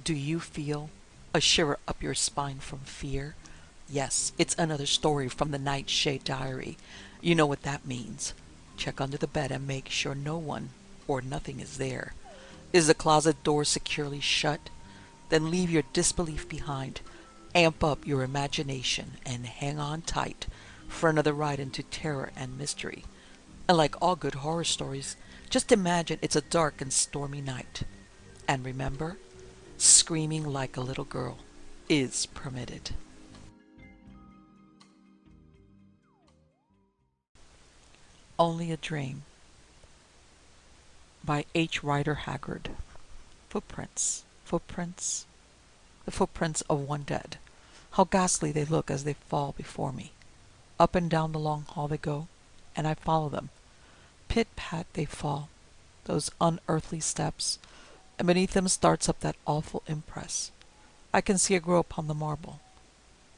Do you feel a shiver up your spine from fear? Yes, it's another story from the Nightshade diary. You know what that means. Check under the bed and make sure no one or nothing is there. Is the closet door securely shut? Then leave your disbelief behind. Amp up your imagination and hang on tight for another ride into terror and mystery. And like all good horror stories, just imagine it's a dark and stormy night. And remember, screaming like a little girl is permitted. Only a Dream by H. Rider Haggard. Footprints, footprints, the footprints of one dead. How ghastly they look as they fall before me. Up and down the long hall they go, and I follow them. Pit-pat they fall, those unearthly steps, and beneath them starts up that awful impress. I can see it grow upon the marble,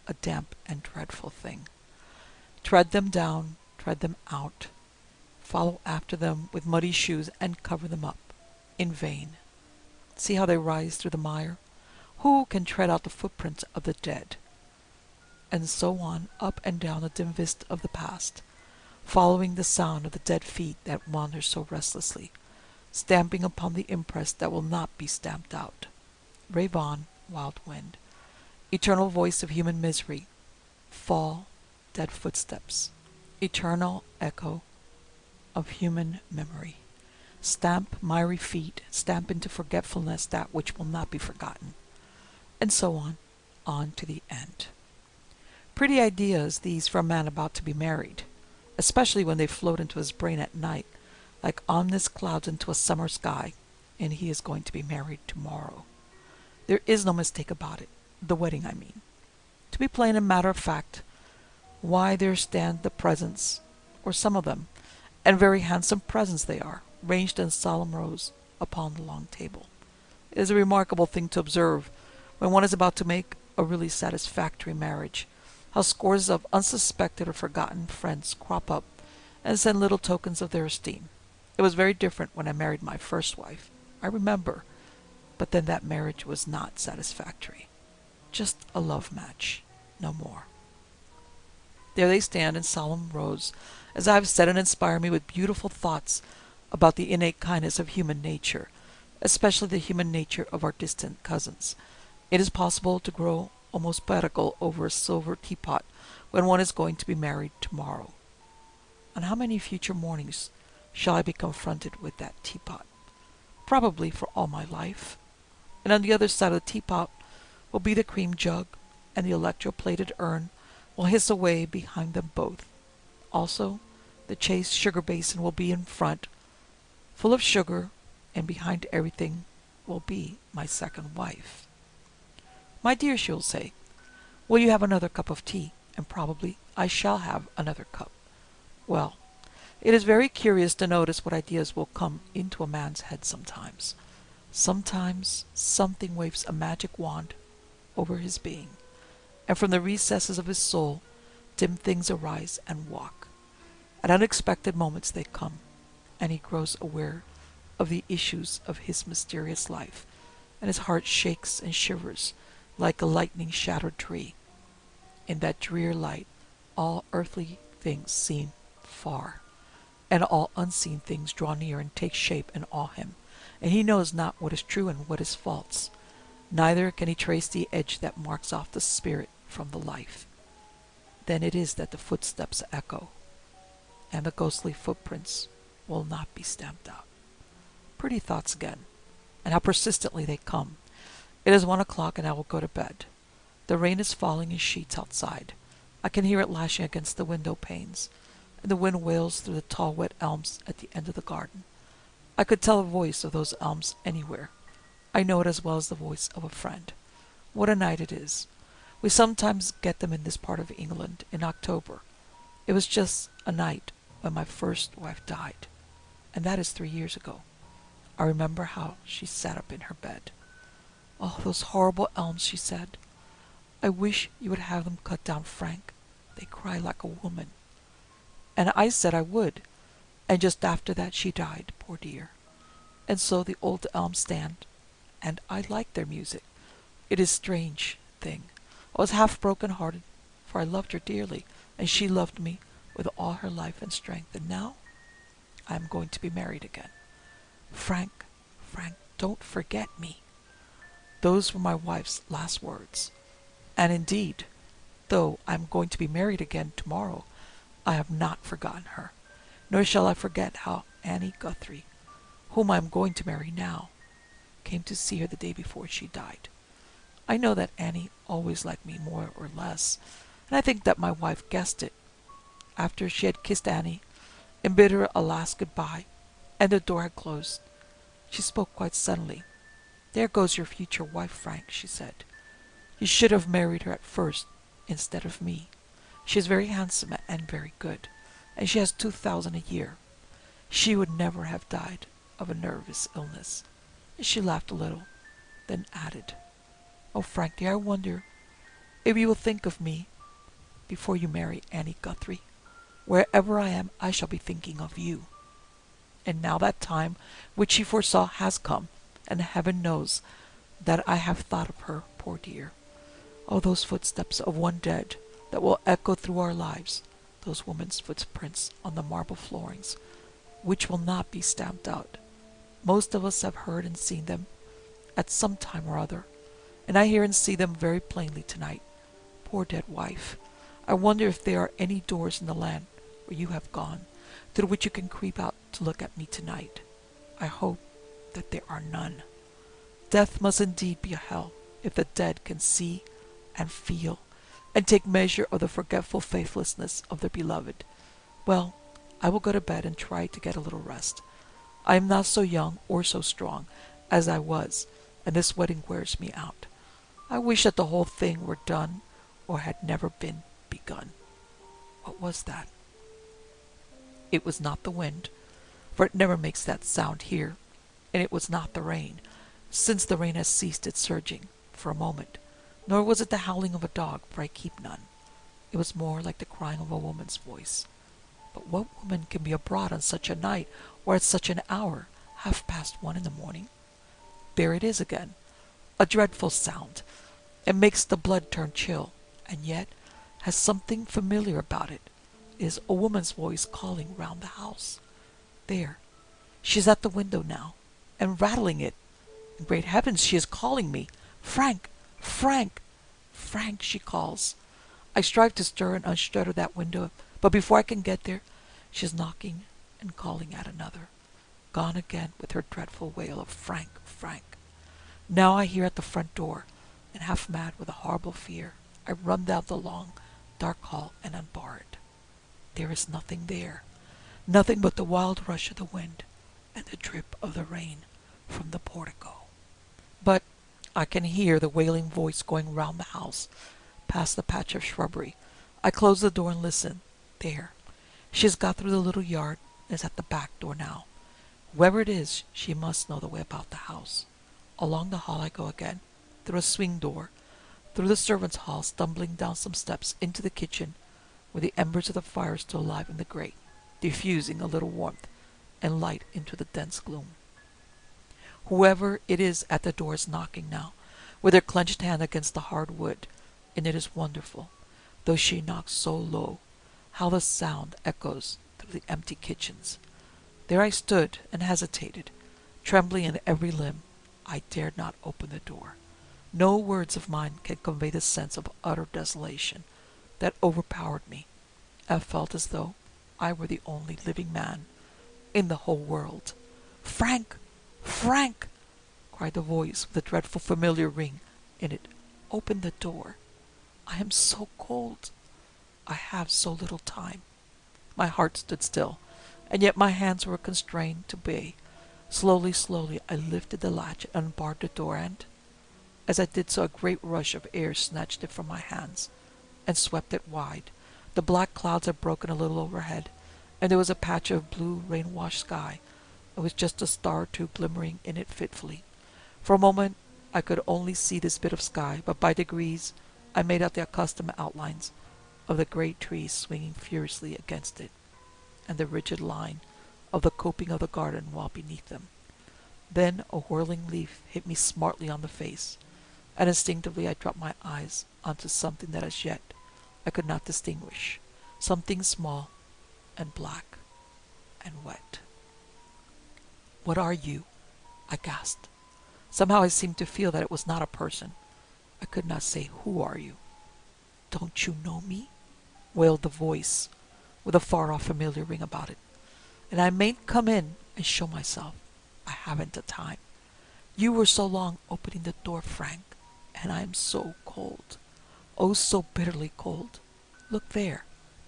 a damp and dreadful thing. Tread them down, tread them out, follow after them with muddy shoes and cover them up. In vain. See how they rise through the mire? Who can tread out the footprints of the dead? And so on, up and down the dim vista of the past, following the sound of the dead feet that wander so restlessly, stamping upon the impress that will not be stamped out. Rave on, wild wind, eternal voice of human misery. Fall, dead footsteps, eternal echo of human memory. Stamp miry feet, stamp into forgetfulness that which will not be forgotten. And so on to the end. Pretty ideas, these, for a man about to be married, especially when they float into his brain at night, like ominous clouds into a summer sky, and he is going to be married tomorrow. There is no mistake about it. The wedding, I mean. To be plain and matter of fact, why there stand the presents, or some of them, and very handsome presents they are, ranged in solemn rows upon the long table. It is a remarkable thing to observe, when one is about to make a really satisfactory marriage, how scores of unsuspected or forgotten friends crop up and send little tokens of their esteem. It was very different when I married my first wife, I remember, but then that marriage was not satisfactory. Just a love match, no more. There they stand in solemn rows, as I have said, and inspire me with beautiful thoughts about the innate kindness of human nature, especially the human nature of our distant cousins. It is possible to grow almost poetical over a silver teapot when one is going to be married tomorrow. On how many future mornings shall I be confronted with that teapot? Probably for all my life. And on the other side of the teapot will be the cream jug, and the electro-plated urn will hiss away behind them both. Also, the chaste sugar basin will be in front, full of sugar, and behind everything will be my second wife. My dear, she will say, will you have another cup of tea? And probably I shall have another cup. Well, it is very curious to notice what ideas will come into a man's head sometimes. Sometimes something waves a magic wand over his being, and from the recesses of his soul dim things arise and walk. At unexpected moments they come, and he grows aware of the issues of his mysterious life, and his heart shakes and shivers like a lightning-shattered tree. In that drear light, all earthly things seem far, and all unseen things draw near and take shape and awe him, and he knows not what is true and what is false. Neither can he trace the edge that marks off the spirit from the life. Then it is that the footsteps echo, and the ghostly footprints will not be stamped out. Pretty thoughts again, and how persistently they come. It is 1 o'clock, and I will go to bed. The rain is falling in sheets outside. I can hear it lashing against the window panes, and the wind wails through the tall wet elms at the end of the garden. I could tell the voice of those elms anywhere. I know it as well as the voice of a friend. What a night it is. We sometimes get them in this part of England in October. It was just a night when my first wife died, and that is 3 years ago. I remember how she sat up in her bed. Oh, those horrible elms, she said. I wish you would have them cut down, Frank. They cry like a woman. And I said I would, and just after that she died, poor dear. And so the old elms stand, and I like their music. It is strange thing. I was half broken-hearted, for I loved her dearly, and she loved me with all her life and strength, and now I am going to be married again. Frank, Frank, don't forget me. Those were my wife's last words. And indeed, though I am going to be married again tomorrow, I have not forgotten her, nor shall I forget how Annie Guthrie, whom I am going to marry now, came to see her the day before she died. I know that Annie always liked me more or less, and I think that my wife guessed it. After she had kissed Annie and bid her a last good-bye, and the door had closed, she spoke quite suddenly. "There goes your future wife, Frank," she said. "You should have married her at first instead of me. She is very handsome and very good, and she has 2,000 a year. She would never have died of a nervous illness." And she laughed a little, then added, "Oh, Frank dear, I wonder if you will think of me before you marry Annie Guthrie. Wherever I am, I shall be thinking of you." And now that time which she foresaw has come, and heaven knows that I have thought of her, poor dear. Oh, those footsteps of one dead that will echo through our lives, those women's footprints on the marble floorings, which will not be stamped out. Most of us have heard and seen them at some time or other, and I hear and see them very plainly tonight. Poor dead wife, I wonder if there are any doors in the land where you have gone, through which you can creep out to look at me tonight. I hope that there are none. Death must indeed be a hell if the dead can see and feel and take measure of the forgetful faithlessness of their beloved. Well, I will go to bed and try to get a little rest. I am not so young or so strong as I was, and this wedding wears me out. I wish that the whole thing were done or had never been begun." What was that? It was not the wind, for it never makes that sound here, and it was not the rain, since the rain has ceased its surging for a moment, nor was it the howling of a dog, for I keep none. It was more like the crying of a woman's voice. But what woman can be abroad on such a night, or at such an hour, 1:30 in the morning? There it is again, a dreadful sound, and makes the blood turn chill, and yet has something familiar about it. It is a woman's voice calling round the house. There, she is at the window now, and rattling it. And great heavens, she is calling me. "Frank! Frank! Frank!" she calls. I strive to stir and unshutter that window, but before I can get there, she is knocking and calling at another. Gone again with her dreadful wail of "Frank! Frank!" Now I hear at the front door, and half mad with a horrible fear, I run down the long, dark hall and unbar it. There is nothing there, nothing but the wild rush of the wind and the drip of the rain from the portico. But I can hear the wailing voice going round the house, past the patch of shrubbery. I close the door and listen. There, she has got through the little yard and is at the back door now. Whoever it is, she must know the way about the house. Along the hall I go again, through a swing door, through the servants' hall, stumbling down some steps into the kitchen, where the embers of the fire are still alive in the grate, diffusing a little warmth and light into the dense gloom. Whoever it is at the door is knocking now, with her clenched hand against the hard wood, and it is wonderful, though she knocks so low, how the sound echoes through the empty kitchens. There I stood and hesitated, trembling in every limb. I dared not open the door. No words of mine can convey the sense of utter desolation that overpowered me. I felt as though I were the only living man in the whole world. "Frank! Frank!" cried the voice with a dreadful familiar ring in it. "Open the door. I am so cold. I have so little time." My heart stood still, and yet my hands were constrained to obey. Slowly, slowly, I lifted the latch and unbarred the door, and as I did so, a great rush of air snatched it from my hands and swept it wide. The black clouds had broken a little overhead, and there was a patch of blue rain-washed sky, and with just a star or two glimmering in it fitfully. For a moment I could only see this bit of sky, but by degrees I made out the accustomed outlines of the great trees swinging furiously against it, and the rigid line of the coping of the garden wall beneath them. Then a whirling leaf hit me smartly on the face, and instinctively I dropped my eyes onto something that as yet I could not distinguish, something small and black and wet. "What are you?" I gasped. Somehow I seemed to feel that it was not a person. I could not say, "Who are you?" "Don't you know me?" wailed the voice, with a far-off familiar ring about it. "And I mayn't come in and show myself. I haven't the time. You were so long opening the door, Frank, and I am so cold. Oh, so bitterly cold. Look there.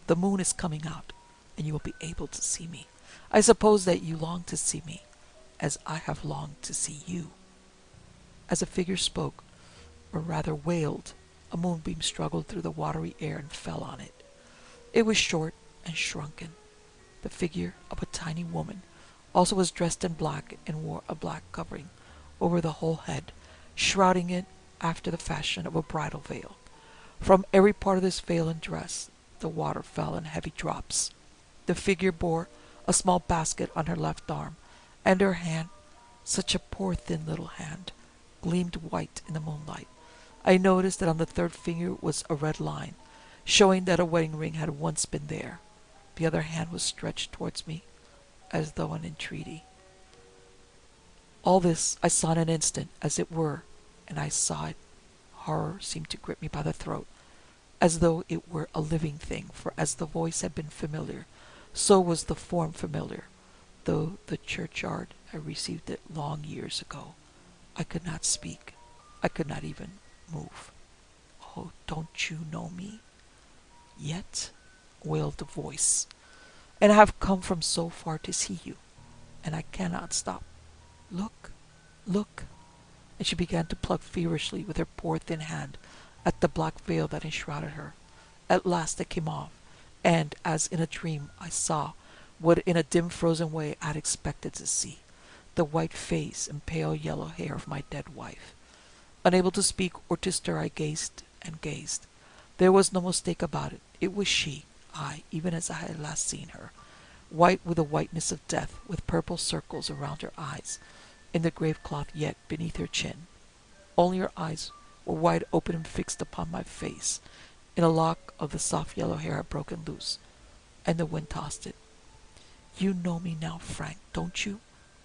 The moon is coming out, and you will be able to see me. I suppose that you long to see me, as I have longed to see you." As the figure spoke, or rather wailed, a moonbeam struggled through the watery air and fell on it. It was short and shrunken. The figure of a tiny woman also was dressed in black and wore a black covering over the whole head, shrouding it after the fashion of a bridal veil. From every part of this veil and dress the water fell in heavy drops. The figure bore a small basket on her left arm, and her hand, such a poor thin little hand, gleamed white in the moonlight. I noticed that on the third finger was a red line, showing that a wedding ring had once been there. The other hand was stretched towards me, as though in entreaty. All this I saw in an instant, as it were, and I saw it. Horror seemed to grip me by the throat, as though it were a living thing, for as the voice had been familiar, so was the form familiar, though the churchyard had received it long years ago. I could not speak. I could not even move. "Oh, don't you know me yet?" wailed the voice. "And I have come from so far to see you, and I cannot stop. Look, look." And she began to pluck feverishly with her poor thin hand at the black veil that enshrouded her. At last it came off, and as in a dream I saw what in a dim frozen way I had expected to see, the white face and pale yellow hair of my dead wife. Unable to speak or to stir, I gazed and gazed. There was no mistake about it. It was she, I, even as I had last seen her, white with the whiteness of death, with purple circles around her eyes, in the grave cloth yet beneath her chin. Only her eyes were wide open and fixed upon my face, and a lock of the soft yellow hair had broken loose, and the wind tossed it. "You know me now, Frank, don't you,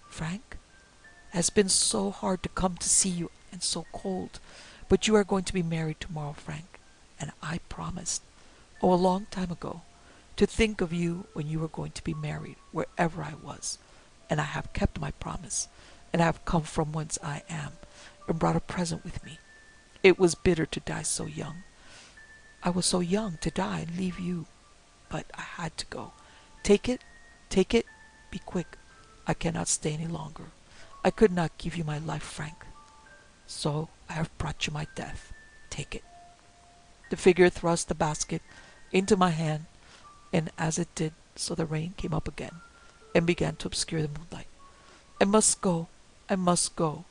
Frank? It has been so hard to come to see you, and so cold. But you are going to be married tomorrow, Frank, and I promised, oh, a long time ago, to think of you when you were going to be married, wherever I was, and I have kept my promise, and I have come from whence I am, and brought a present with me. It was bitter to die so young. I was so young to die and leave you, but I had to go. Take it, take it, be quick. I cannot stay any longer. I could not give you my life, Frank. So I have brought you my death. Take it." The figure thrust the basket into my hand, and as it did so the rain came up again, and began to obscure the moonlight. "I must go, I must go,"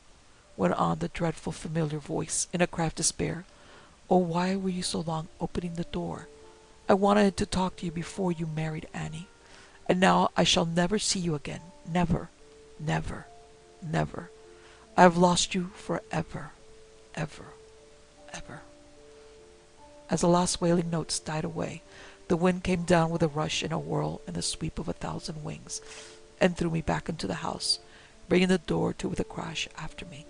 went on the dreadful familiar voice in a cry of despair. "Oh, why were you so long opening the door? I wanted to talk to you before you married Annie, and now I shall never see you again, never, never, never. I have lost you forever, ever, ever." As the last wailing notes died away, the wind came down with a rush and a whirl and the sweep of 1,000 wings, and threw me back into the house, bringing the door to with a crash after me.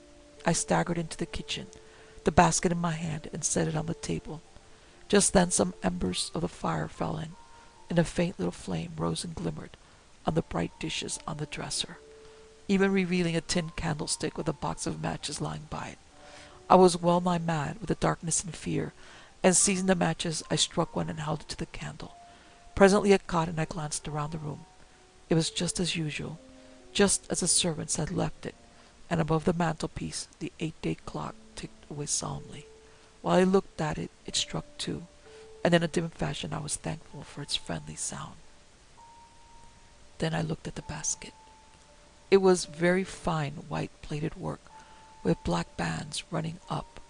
I staggered into the kitchen, the basket in my hand, and set it on the table. Just then some embers of the fire fell in, and a faint little flame rose and glimmered on the bright dishes on the dresser, even revealing a tin candlestick with a box of matches lying by it. I was well nigh mad with the darkness and fear, and seizing the matches, I struck one and held it to the candle. Presently it caught, and I glanced around the room. It was just as usual, just as the servants had left it, and above the mantelpiece the 8-day clock ticked away solemnly. While I looked at it, it struck 2, and in a dim fashion I was thankful for its friendly sound. Then I looked at the basket. It was very fine white plated work, with black bands running up,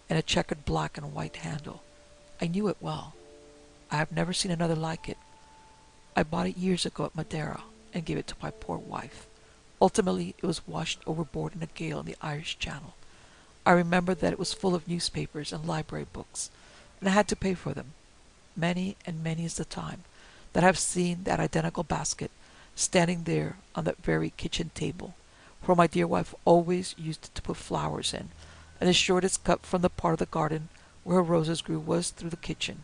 and a checkered black and white handle. I knew it well. I have never seen another like it. I bought it years ago at Madeira, and gave it to my poor wife. Ultimately, it was washed overboard in a gale in the Irish Channel. I remembered that it was full of newspapers and library books, and I had to pay for them. Many and many is the time that I have seen that identical basket standing there on that very kitchen table, where my dear wife always used to put flowers in, and the shortest cut from the part of the garden where her roses grew was through the kitchen.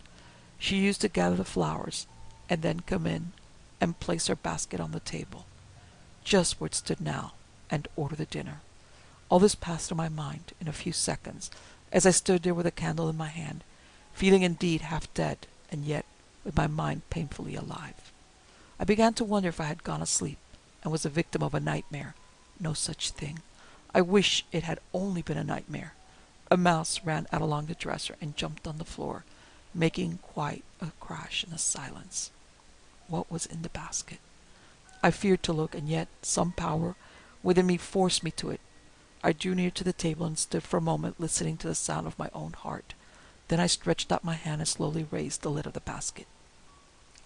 She used to gather the flowers, and then come in and place her basket on the table, just where it stood now, and order the dinner. All this passed through my mind in a few seconds, as I stood there with a candle in my hand, feeling indeed half dead, and yet with my mind painfully alive. I began to wonder if I had gone asleep, and was a victim of a nightmare. No such thing. I wish it had only been a nightmare. A mouse ran out along the dresser and jumped on the floor, making quite a crash in the silence. What was in the basket? I feared to look, and yet some power within me forced me to it. I drew near to the table and stood for a moment listening to the sound of my own heart. Then I stretched out my hand and slowly raised the lid of the basket.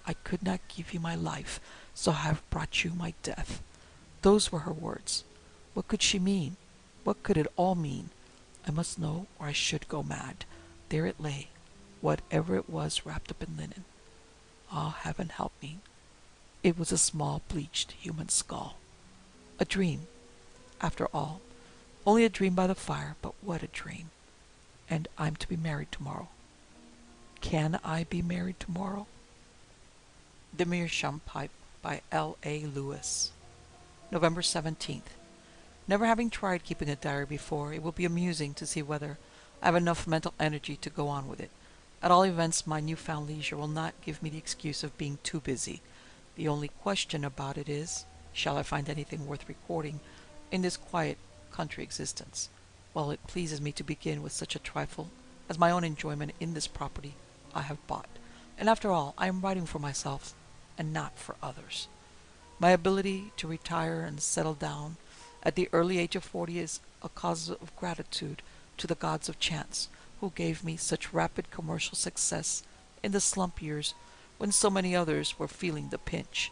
I could not give you my life, so I have brought you my death. Those were her words. What could she mean? What could it all mean? I must know, or I should go mad. There it lay, whatever it was, wrapped up in linen. Ah, heaven help me. It was a small, bleached human skull. A dream, after all. Only a dream by the fire, but what a dream. And I'm to be married tomorrow. Can I be married tomorrow? The Meerschaum Pipe by L.A. Lewis. November 17th. Never having tried keeping a diary before, it will be amusing to see whether I have enough mental energy to go on with it. At all events, my newfound leisure will not give me the excuse of being too busy. The only question about it is, shall I find anything worth recording in this quiet country existence? Well, it pleases me to begin with such a trifle as my own enjoyment in this property I have bought. And after all, I am writing for myself, and not for others. My ability to retire and settle down at the early age of 40 is a cause of gratitude to the gods of chance, who gave me such rapid commercial success in the slump years when so many others were feeling the pinch.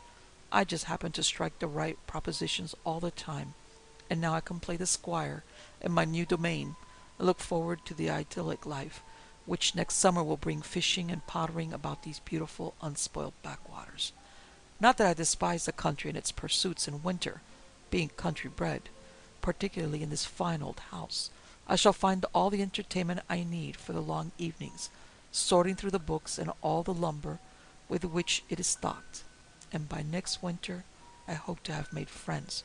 I just happened to strike the right propositions all the time, and now I can play the squire in my new domain and look forward to the idyllic life which next summer will bring fishing and pottering about these beautiful, unspoiled backwaters. Not that I despise the country and its pursuits in winter, being country bred, particularly in this fine old house. I shall find all the entertainment I need for the long evenings, sorting through the books and all the lumber with which it is stocked, and by next winter I hope to have made friends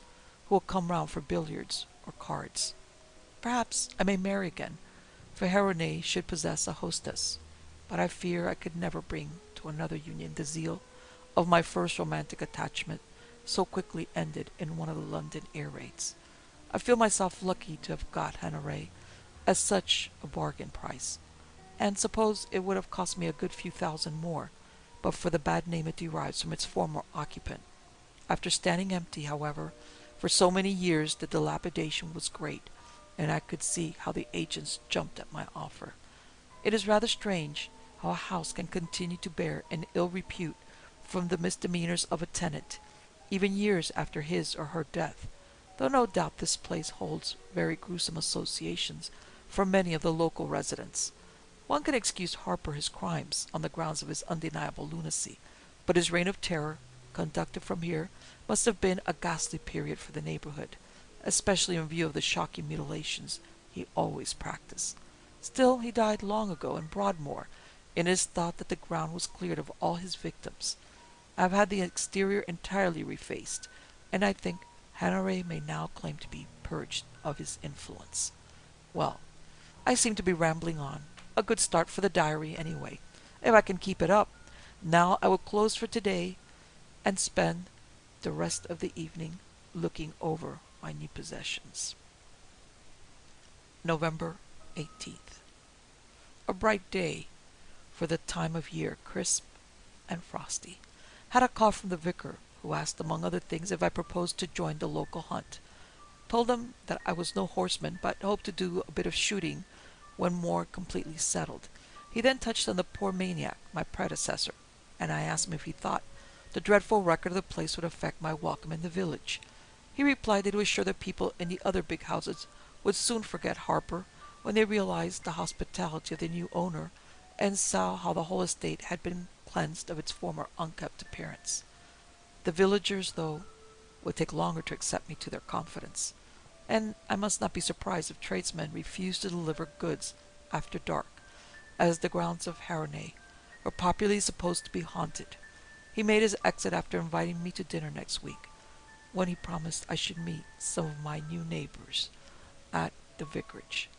who will come round for billiards or cards. Perhaps I may marry again, for Haronet should possess a hostess, but I fear I could never bring to another union the zeal of my first romantic attachment, so quickly ended in one of the London air raids. I feel myself lucky to have got Haronet at such a bargain price, and suppose it would have cost me a good few thousand more, but for the bad name it derives from its former occupant. After standing empty, however, for so many years, the dilapidation was great, and I could see how the agents jumped at my offer. It is rather strange how a house can continue to bear an ill repute from the misdemeanors of a tenant, even years after his or her death, though no doubt this place holds very gruesome associations for many of the local residents. One can excuse Harper his crimes on the grounds of his undeniable lunacy, but his reign of terror, conducted from here, must have been a ghastly period for the neighborhood, especially in view of the shocking mutilations he always practiced. Still, he died long ago in Broadmoor, and it is thought that the ground was cleared of all his victims. I have had the exterior entirely refaced, and I think Haronet may now claim to be purged of his influence. Well, I seem to be rambling on. A good start for the diary, anyway. If I can keep it up. Now I will close for today and spend the rest of the evening looking over my new possessions. November 18th. A bright day for the time of year, crisp and frosty. Had a call from the vicar, who asked, among other things, if I proposed to join the local hunt. Told him that I was no horseman, but hoped to do a bit of shooting when more completely settled. He then touched on the poor maniac, my predecessor, and I asked him if he thought the dreadful record of the place would affect my welcome in the village. He replied that he was sure the people in the other big houses would soon forget Harper when they realized the hospitality of the new owner and saw how the whole estate had been cleansed of its former unkempt appearance. The villagers, though, would take longer to accept me to their confidence, and I must not be surprised if tradesmen refused to deliver goods after dark, as the grounds of Haronay were popularly supposed to be haunted. He made his exit after inviting me to dinner next week, when he promised I should meet some of my new neighbors at the vicarage.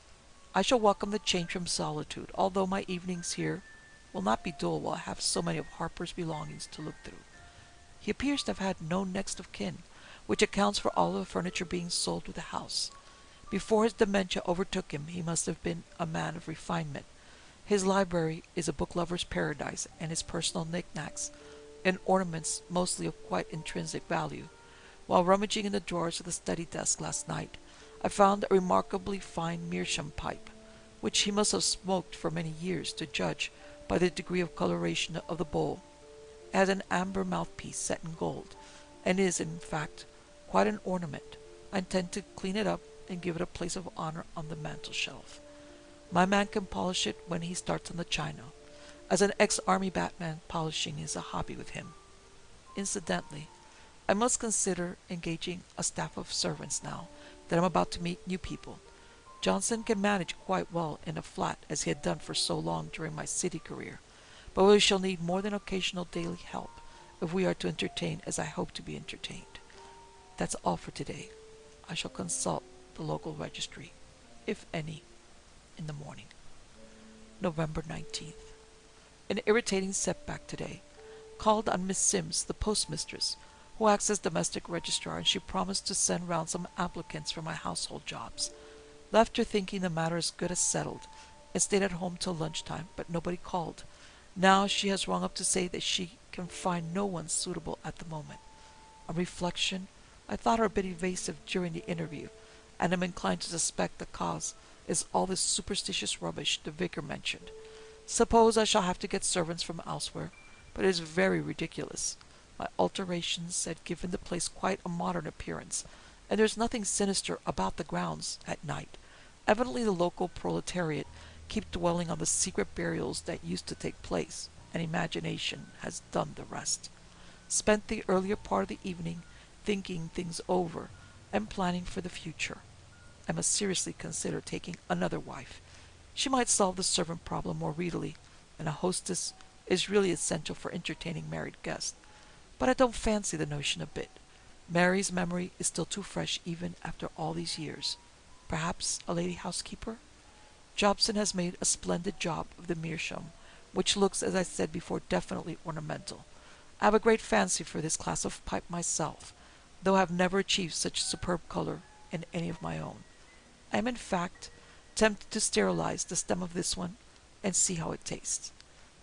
I shall welcome the change from solitude, although my evenings here will not be dull while I have so many of Harper's belongings to look through. He appears to have had no next of kin, which accounts for all the furniture being sold with the house. Before his dementia overtook him, he must have been a man of refinement. His library is a book lover's paradise, and his personal knickknacks and ornaments mostly of quite intrinsic value. While rummaging in the drawers of the study desk last night, I found a remarkably fine meerschaum pipe, which he must have smoked for many years, to judge by the degree of coloration of the bowl. It has an amber mouthpiece set in gold, and is, in fact, quite an ornament. I intend to clean it up and give it a place of honor on the mantel-shelf. My man can polish it when he starts on the china, as an ex-army batman polishing is a hobby with him. Incidentally, I must consider engaging a staff of servants now that I'm about to meet new people. Johnson can manage quite well in a flat, as he had done for so long during my city career, but we shall need more than occasional daily help if we are to entertain as I hope to be entertained. That's all for today. I shall consult the local registry, if any, in the morning. November 19th. An irritating setback today. Called on Miss Sims, the postmistress, who acts as domestic registrar, and she promised to send round some applicants for my household jobs. Left her thinking the matter as good as settled, and stayed at home till lunchtime, but nobody called. Now she has rung up to say that she can find no one suitable at the moment. On reflection, I thought her a bit evasive during the interview, and am inclined to suspect the cause is all this superstitious rubbish the vicar mentioned. Suppose I shall have to get servants from elsewhere, but it is very ridiculous. My alterations had given the place quite a modern appearance, and there is nothing sinister about the grounds at night. Evidently the local proletariat keep dwelling on the secret burials that used to take place, and imagination has done the rest. Spent the earlier part of the evening thinking things over and planning for the future. I must seriously consider taking another wife. She might solve the servant problem more readily, and a hostess is really essential for entertaining married guests. But I don't fancy the notion a bit. Mary's memory is still too fresh even after all these years. Perhaps a lady housekeeper? Jobson has made a splendid job of the meerschaum, which looks, as I said before, definitely ornamental. I have a great fancy for this class of pipe myself, though I have never achieved such superb color in any of my own. I am, in fact, tempted to sterilize the stem of this one and see how it tastes.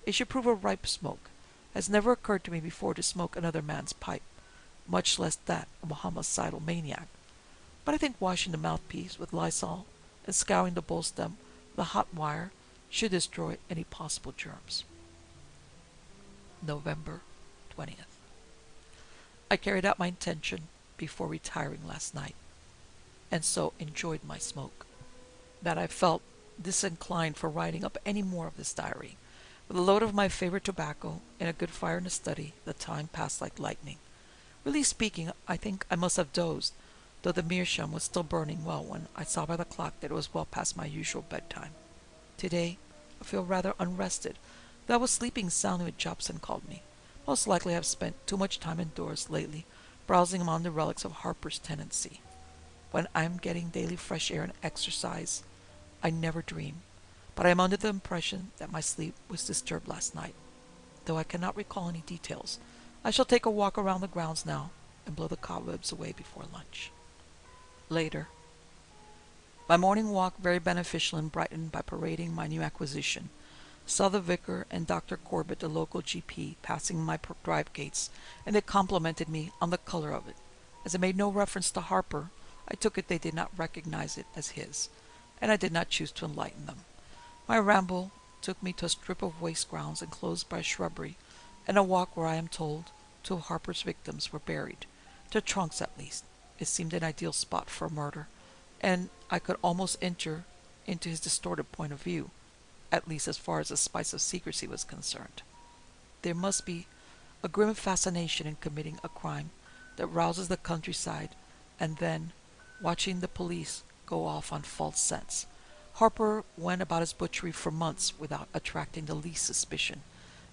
It should prove a ripe smoke. It has never occurred to me before to smoke another man's pipe, much less that of a homicidal maniac. But I think washing the mouthpiece with Lysol and scouring the bowl stem with a hot wire should destroy any possible germs. November 20th. I carried out my intention before retiring last night, and so enjoyed my smoke, that I felt disinclined for writing up any more of this diary. With a load of my favorite tobacco and a good fire in the study, the time passed like lightning. Really speaking, I think I must have dozed, though the meerschaum was still burning well when I saw by the clock that it was well past my usual bedtime. Today, I feel rather unrested, though I was sleeping soundly when Jobson called me. Most likely I have spent too much time indoors lately, browsing among the relics of Harper's tenancy. When I am getting daily fresh air and exercise, I never dream, but I am under the impression that my sleep was disturbed last night. Though I cannot recall any details, I shall take a walk around the grounds now and blow the cobwebs away before lunch. Later. My morning walk very beneficial and brightened by parading my new acquisition. Saw the vicar and Dr. Corbett, the local GP, passing my drive gates, and they complimented me on the color of it. As it made no reference to Harper, I took it they did not recognize it as his, and I did not choose to enlighten them. My ramble took me to a strip of waste grounds enclosed by shrubbery, and a walk where I am told two of Harper's victims were buried. Their trunks, at least. It seemed an ideal spot for a murder, and I could almost enter into his distorted point of view, at least as far as the spice of secrecy was concerned. There must be a grim fascination in committing a crime that rouses the countryside and then watching the police go off on false scents. Harper went about his butchery for months without attracting the least suspicion.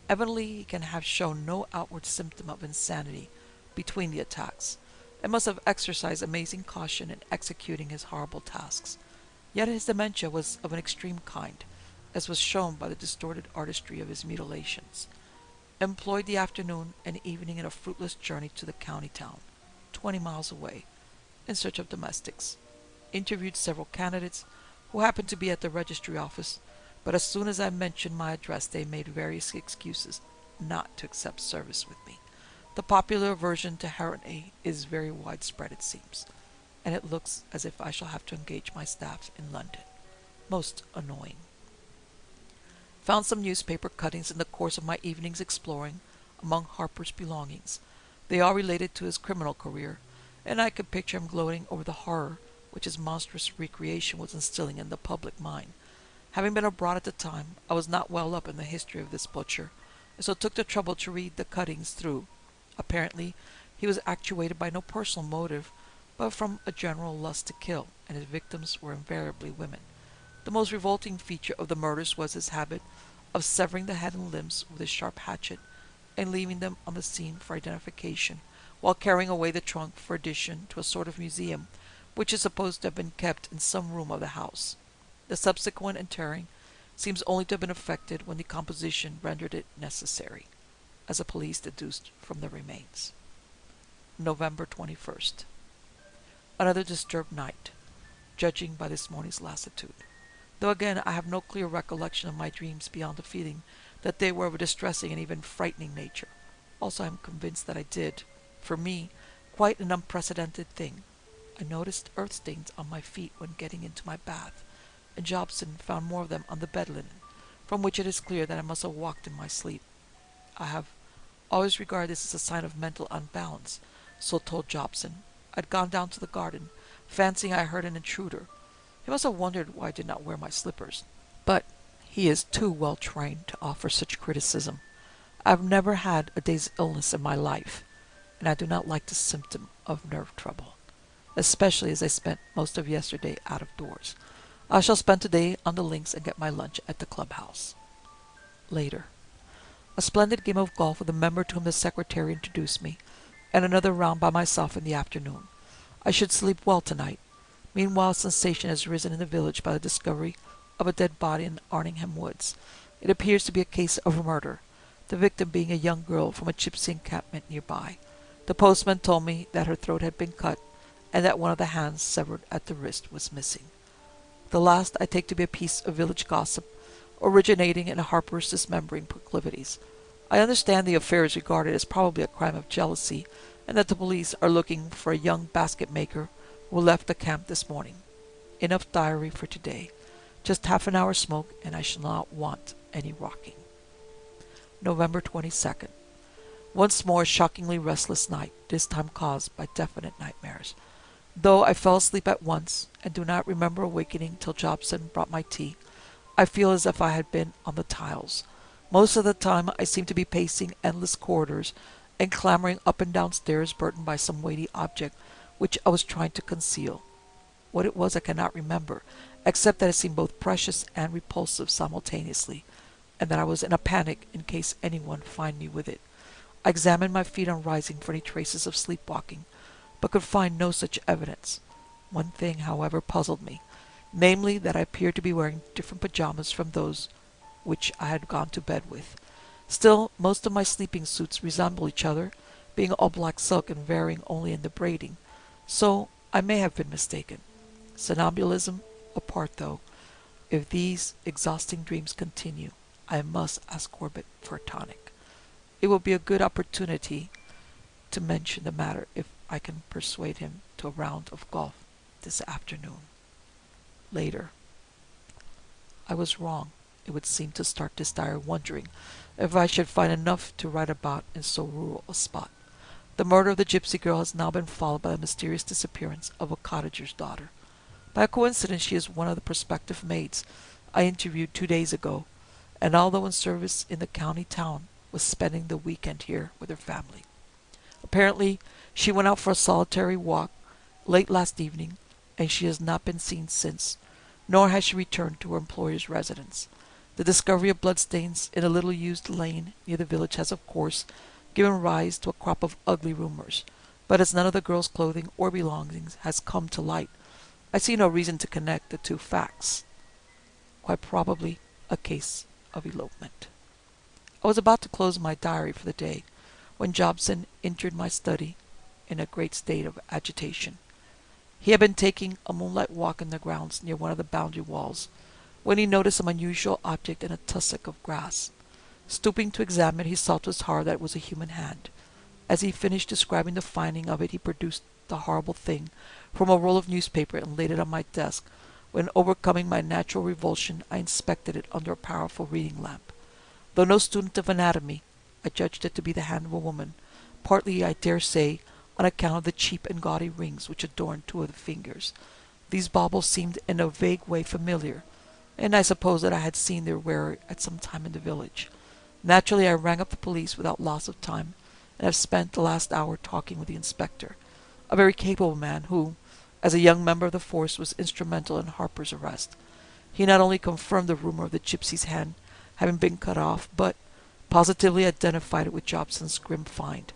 Evidently, he can have shown no outward symptom of insanity between the attacks, and must have exercised amazing caution in executing his horrible tasks. Yet his dementia was of an extreme kind, as was shown by the distorted artistry of his mutilations. Employed the afternoon and evening in a fruitless journey to the county town, 20 miles away, in search of domestics. Interviewed several candidates who happened to be at the registry office, but as soon as I mentioned my address they made various excuses not to accept service with me. The popular aversion to heredity is very widespread, it seems, and it looks as if I shall have to engage my staff in London. Most annoying. Found some newspaper cuttings in the course of my evening's exploring among Harper's belongings. They all related to his criminal career, and I could picture him gloating over the horror which his monstrous recreation was instilling in the public mind. Having been abroad at the time, I was not well up in the history of this butcher, and so took the trouble to read the cuttings through. Apparently, he was actuated by no personal motive, but from a general lust to kill, and his victims were invariably women. The most revolting feature of the murders was his habit of severing the head and limbs with a sharp hatchet and leaving them on the scene for identification, while carrying away the trunk for addition to a sort of museum which is supposed to have been kept in some room of the house. The subsequent interring seems only to have been effected when decomposition rendered it necessary, as the police deduced from the remains. November 21st. Another disturbed night, judging by this morning's lassitude, though again I have no clear recollection of my dreams beyond the feeling that they were of a distressing and even frightening nature. Also I am convinced that I did, for me, quite an unprecedented thing. I noticed earth stains on my feet when getting into my bath, and Jobson found more of them on the bed linen, from which it is clear that I must have walked in my sleep. I have always regarded this as a sign of mental unbalance, so told Jobson. I'd gone down to the garden, fancying I heard an intruder. He must have wondered why I did not wear my slippers, but he is too well trained to offer such criticism. I have never had a day's illness in my life, and I do not like the symptom of nerve trouble, especially as I spent most of yesterday out of doors. I shall spend today on the links and get my lunch at the clubhouse. Later. A splendid game of golf with a member to whom the secretary introduced me, and another round by myself in the afternoon. I should sleep well tonight. Meanwhile, sensation has risen in the village by the discovery of a dead body in Arningham Woods. It appears to be a case of murder, the victim being a young girl from a gypsy encampment nearby. The postman told me that her throat had been cut, and that one of the hands severed at the wrist was missing. The last I take to be a piece of village gossip, originating in Harper's dismembering proclivities. I understand the affair is regarded as probably a crime of jealousy, and that the police are looking for a young basket-maker who left the camp this morning. Enough diary for today. Just half an hour's smoke, and I shall not want any rocking. November 22nd. Once more a shockingly restless night, this time caused by definite nightmares. Though I fell asleep at once, and do not remember awakening till Jobson brought my tea, I feel as if I had been on the tiles. Most of the time I seem to be pacing endless corridors and clambering up and down stairs burdened by some weighty object which I was trying to conceal. What it was I cannot remember, except that it seemed both precious and repulsive simultaneously, and that I was in a panic in case anyone find me with it. I examined my feet on rising for any traces of sleepwalking, but could find no such evidence. One thing, however, puzzled me, namely that I appeared to be wearing different pajamas from those which I had gone to bed with. Still, most of my sleeping suits resemble each other, being all black silk and varying only in the braiding, so I may have been mistaken. Somnambulism apart, though, if these exhausting dreams continue, I must ask Corbett for a tonic. It will be a good opportunity to mention the matter if I can persuade him to a round of golf this afternoon. Later. I was wrong, it would seem, to start this diary wondering if I should find enough to write about in so rural a spot. The murder of the gypsy girl has now been followed by the mysterious disappearance of a cottager's daughter. By a coincidence, she is one of the prospective maids I interviewed 2 days ago, and although in service in the county town, was spending the weekend here with her family. Apparently, she went out for a solitary walk late last evening, and she has not been seen since, nor has she returned to her employer's residence. The discovery of bloodstains in a little used lane near the village has, of course, given rise to a crop of ugly rumors, but as none of the girl's clothing or belongings has come to light, I see no reason to connect the two facts. Quite probably a case of elopement. I was about to close my diary for the day when Jobson entered my study in a great state of agitation. He had been taking a moonlight walk in the grounds near one of the boundary walls when he noticed some unusual object in a tussock of grass. Stooping to examine it, he saw to his horror that it was a human hand. As he finished describing the finding of it, he produced the horrible thing from a roll of newspaper and laid it on my desk. When, overcoming my natural revulsion, I inspected it under a powerful reading lamp. Though no student of anatomy, I judged it to be the hand of a woman, partly, I dare say, on account of the cheap and gaudy rings which adorned two of the fingers. These baubles seemed in a vague way familiar, and I supposed that I had seen their wearer at some time in the village. Naturally, I rang up the police without loss of time, and have spent the last hour talking with the inspector, a very capable man who, as a young member of the force, was instrumental in Harper's arrest. He not only confirmed the rumor of the gypsy's hand having been cut off, but positively identified it with Jobson's grim find.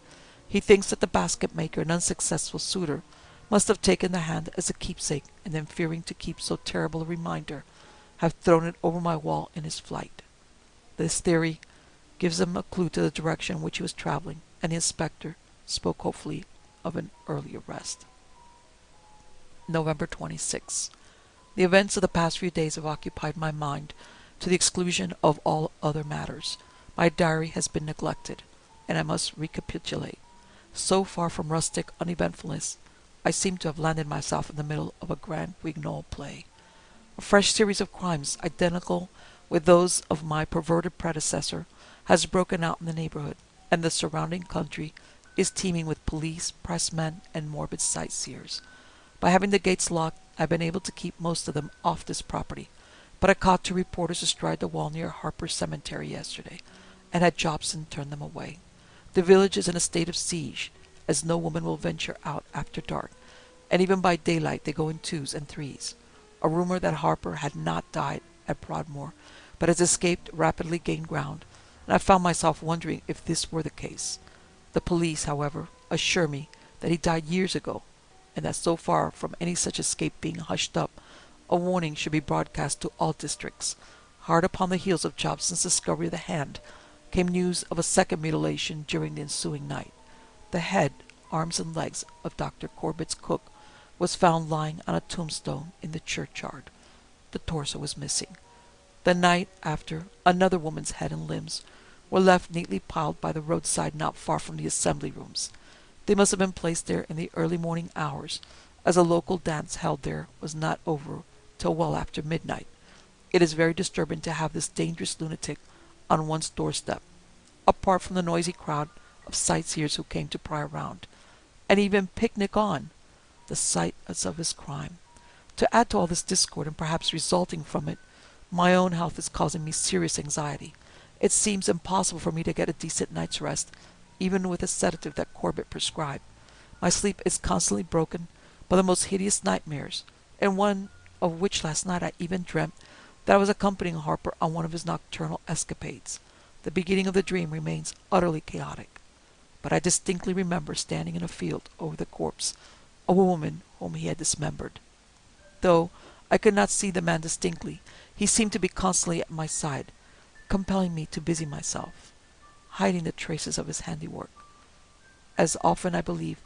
He thinks that the basket maker, an unsuccessful suitor, must have taken the hand as a keepsake, and then, fearing to keep so terrible a reminder, have thrown it over my wall in his flight. This theory gives him a clue to the direction in which he was traveling, and the inspector spoke hopefully of an early arrest. November 26. The events of the past few days have occupied my mind to the exclusion of all other matters. My diary has been neglected, and I must recapitulate. So far from rustic uneventfulness, I seem to have landed myself in the middle of a grand Guignol play. A fresh series of crimes, identical with those of my perverted predecessor, has broken out in the neighborhood, and the surrounding country is teeming with police, pressmen, and morbid sightseers. By having the gates locked, I have been able to keep most of them off this property, but I caught two reporters astride the wall near Harper's cemetery yesterday, and had Jobson turn them away. The village is in a state of siege, as no woman will venture out after dark, and even by daylight they go in twos and threes. A rumor that Harper had not died at Broadmoor, but has escaped, rapidly gained ground, and I found myself wondering if this were the case. The police, however, assure me that he died years ago, and that so far from any such escape being hushed up, a warning should be broadcast to all districts. Hard upon the heels of Jobson's discovery of the hand came news of a second mutilation during the ensuing night. The head, arms, and legs of Dr. Corbett's cook was found lying on a tombstone in the churchyard. The torso was missing. The night after, another woman's head and limbs were left neatly piled by the roadside not far from the assembly rooms. They must have been placed there in the early morning hours, as a local dance held there was not over till well after midnight. It is very disturbing to have this dangerous lunatic on one's doorstep, apart from the noisy crowd of sightseers who came to pry around, and even picnic on the site of his crime. To add to all this discord, and perhaps resulting from it, my own health is causing me serious anxiety. It seems impossible for me to get a decent night's rest, even with a sedative that Corbett prescribed. My sleep is constantly broken by the most hideous nightmares, and one of which last night I even dreamt that I was accompanying Harper on one of his nocturnal escapades. The beginning of the dream remains utterly chaotic, but I distinctly remember standing in a field over the corpse of a woman whom he had dismembered. Though I could not see the man distinctly, he seemed to be constantly at my side, compelling me to busy myself, hiding the traces of his handiwork. As often, I believe,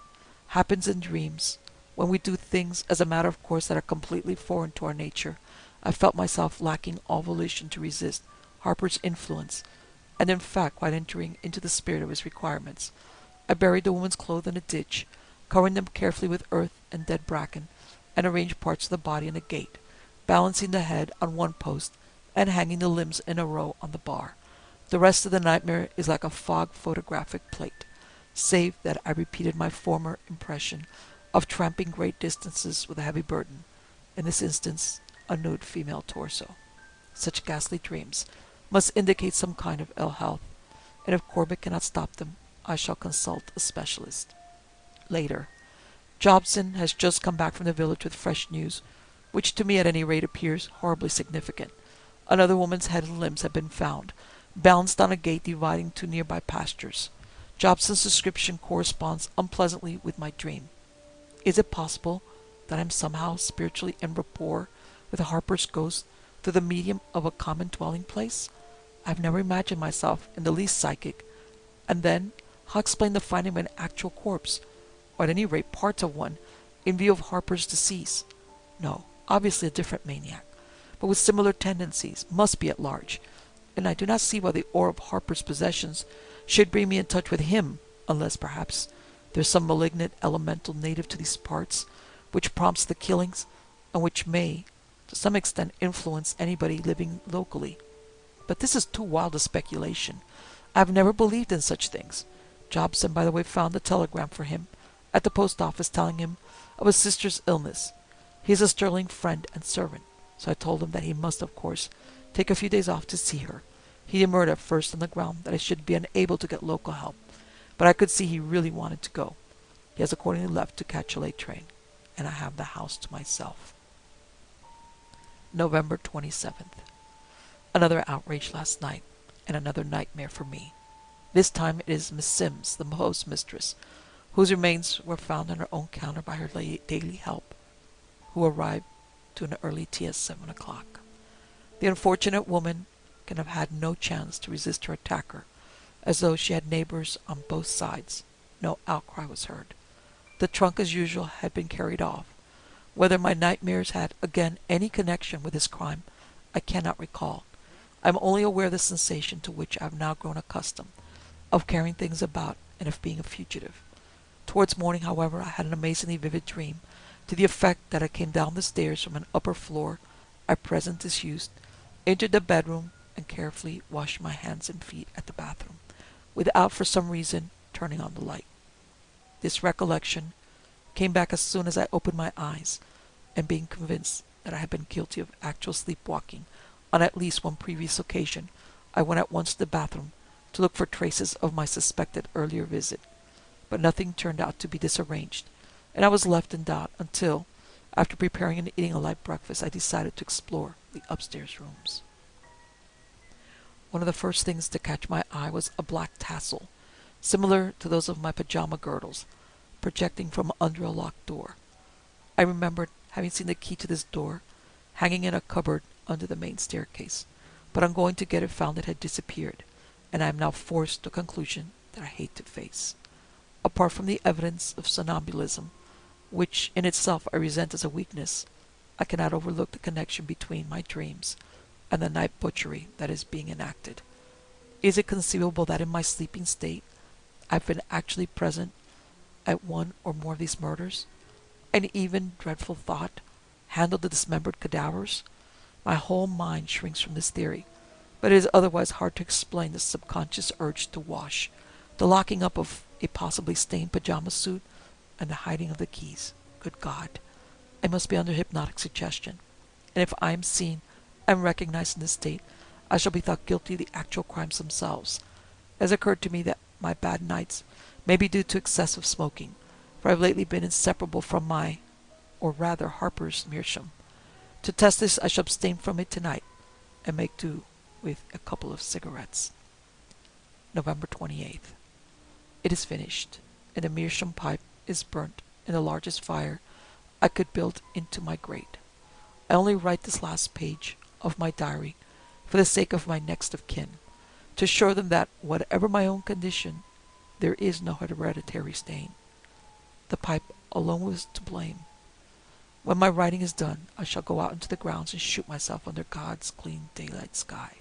happens in dreams, when we do things as a matter of course that are completely foreign to our nature, I felt myself lacking all volition to resist Harper's influence, and in fact quite entering into the spirit of his requirements. I buried the woman's clothes in a ditch, covering them carefully with earth and dead bracken, and arranged parts of the body in a gate, balancing the head on one post and hanging the limbs in a row on the bar. The rest of the nightmare is like a fog photographic plate, save that I repeated my former impression of tramping great distances with a heavy burden, in this instance a nude female torso. Such ghastly dreams must indicate some kind of ill health, and if Corbett cannot stop them, I shall consult a specialist. Later, Jobson has just come back from the village with fresh news, which to me at any rate appears horribly significant. Another woman's head and limbs have been found, balanced on a gate dividing two nearby pastures. Jobson's description corresponds unpleasantly with my dream. Is it possible that I am somehow spiritually en rapport with Harper's ghost through the medium of a common dwelling place? I have never imagined myself in the least psychic. And then, how explain the finding of an actual corpse, or at any rate parts of one, in view of Harper's decease? No, obviously a different maniac, but with similar tendencies, must be at large, and I do not see why the aura of Harper's possessions should bring me in touch with him, unless perhaps there is some malignant elemental native to these parts, which prompts the killings, and which may, to some extent, influence anybody living locally. But this is too wild a speculation. I have never believed in such things. Jobson, by the way, found a telegram for him at the post office telling him of his sister's illness. He is a sterling friend and servant, so I told him that he must, of course, take a few days off to see her. He demurred at first on the ground that I should be unable to get local help, but I could see he really wanted to go. He has accordingly left to catch a late train, and I have the house to myself. November 27th. Another outrage last night, and another nightmare for me. This time it is Miss Sims, the postmistress, whose remains were found on her own counter by her daily help, who arrived to an early tea at 7 o'clock. The unfortunate woman can have had no chance to resist her attacker, as though she had neighbors on both sides. No outcry was heard. The trunk, as usual, had been carried off. Whether my nightmares had again any connection with this crime, I cannot recall. I am only aware of the sensation to which I have now grown accustomed, of carrying things about and of being a fugitive. Towards morning, however, I had an amazingly vivid dream, to the effect that I came down the stairs from an upper floor I present disused, entered the bedroom, and carefully washed my hands and feet at the bathroom, without for some reason turning on the light. This recollection came back as soon as I opened my eyes, and being convinced that I had been guilty of actual sleepwalking on at least one previous occasion, I went at once to the bathroom to look for traces of my suspected earlier visit. But nothing turned out to be disarranged, and I was left in doubt until, after preparing and eating a light breakfast, I decided to explore the upstairs rooms. One of the first things to catch my eye was a black tassel, similar to those of my pajama girdles, projecting from under a locked door. I remembered having seen the key to this door hanging in a cupboard under the main staircase, but on going to get it found it had disappeared, and I am now forced to a conclusion that I hate to face. Apart from the evidence of somnambulism, which in itself I resent as a weakness, I cannot overlook the connection between my dreams and the night butchery that is being enacted. Is it conceivable that in my sleeping state I have been actually present at one or more of these murders? An even dreadful thought, handled the dismembered cadavers? My whole mind shrinks from this theory, but it is otherwise hard to explain the subconscious urge to wash, the locking up of a possibly stained pajama suit, and the hiding of the keys. Good God, I must be under hypnotic suggestion, and if I am seen and recognized in this state, I shall be thought guilty of the actual crimes themselves. It has occurred to me that my bad nights may be due to excessive smoking, for I have lately been inseparable from my, or rather Harper's, meerschaum. To test this, I shall abstain from it tonight, and make do with a couple of cigarettes. November 28th. It is finished, and the meerschaum pipe is burnt in the largest fire I could build into my grate. I only write this last page of my diary for the sake of my next of kin, to assure them that, whatever my own condition, there is no hereditary stain. The pipe alone was to blame. When my writing is done, I shall go out into the grounds and shoot myself under God's clean daylight sky.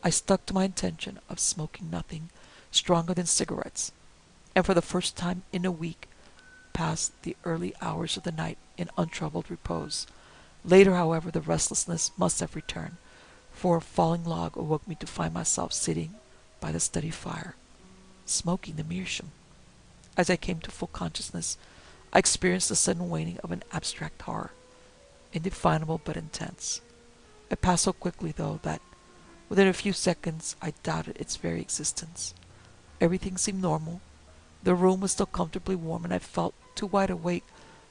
I stuck to my intention of smoking nothing stronger than cigarettes, and for the first time in a week passed the early hours of the night in untroubled repose. Later, however, the restlessness must have returned, for a falling log awoke me to find myself sitting by the study fire, smoking the meerschaum. As I came to full consciousness, I experienced the sudden waning of an abstract horror. indefinable but intense. It passed so quickly, though, that within a few seconds I doubted its very existence. Everything seemed normal. The room was still comfortably warm, and I felt too wide awake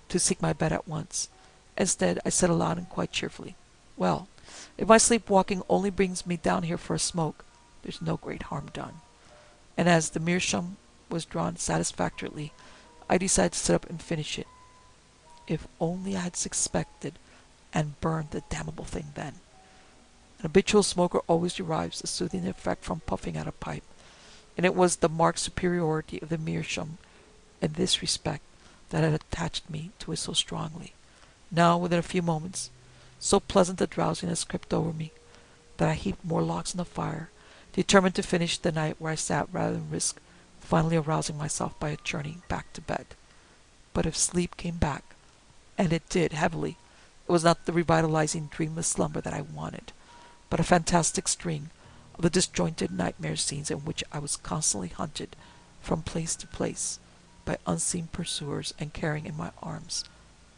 to seek my bed at once. Instead, I said aloud and quite cheerfully, "Well, if my sleepwalking only brings me down here for a smoke, there's no great harm done." And as the meerschaum was drawn satisfactorily, I decided to sit up and finish it. If only I had suspected and burned the damnable thing then. An habitual smoker always derives a soothing effect from puffing at a pipe, and it was the marked superiority of the meerschaum in this respect that had attached me to it so strongly. Now, within a few moments, so pleasant a drowsiness crept over me that I heaped more logs on the fire, determined to finish the night where I sat rather than risk finally arousing myself by a journey back to bed. But if sleep came back, and it did heavily, it was not the revitalizing, dreamless slumber that I wanted, but a fantastic string of the disjointed nightmare scenes in which I was constantly hunted from place to place by unseen pursuers and carrying in my arms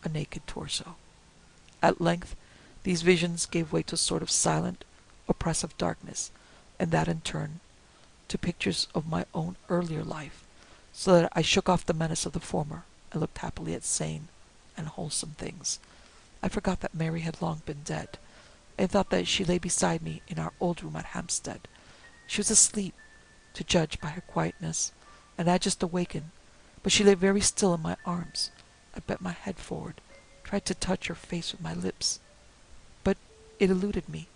a naked torso. At length, these visions gave way to a sort of silent, oppressive darkness, and that in turn to pictures of my own earlier life, so that I shook off the menace of the former and looked happily at sane and wholesome things. I forgot that Mary had long been dead, and thought that she lay beside me in our old room at Hampstead. She was asleep, to judge by her quietness, and I had just awakened, but she lay very still in my arms. I bent my head forward, tried to touch her face with my lips, but it eluded me,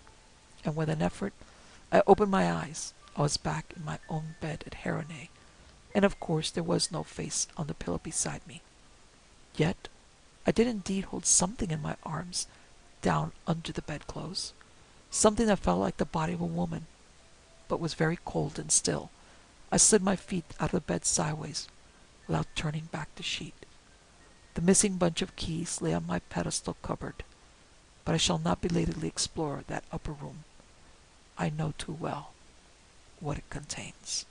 and with an effort I opened my eyes. I was back in my own bed at Harenay, and of course there was no face on the pillow beside me. Yet I did indeed hold something in my arms down under the bedclothes, something that felt like the body of a woman, but was very cold and still. I slid my feet out of the bed sideways, without turning back the sheet. The missing bunch of keys lay on my pedestal cupboard, but I shall not belatedly explore that upper room. I know too well what it contains.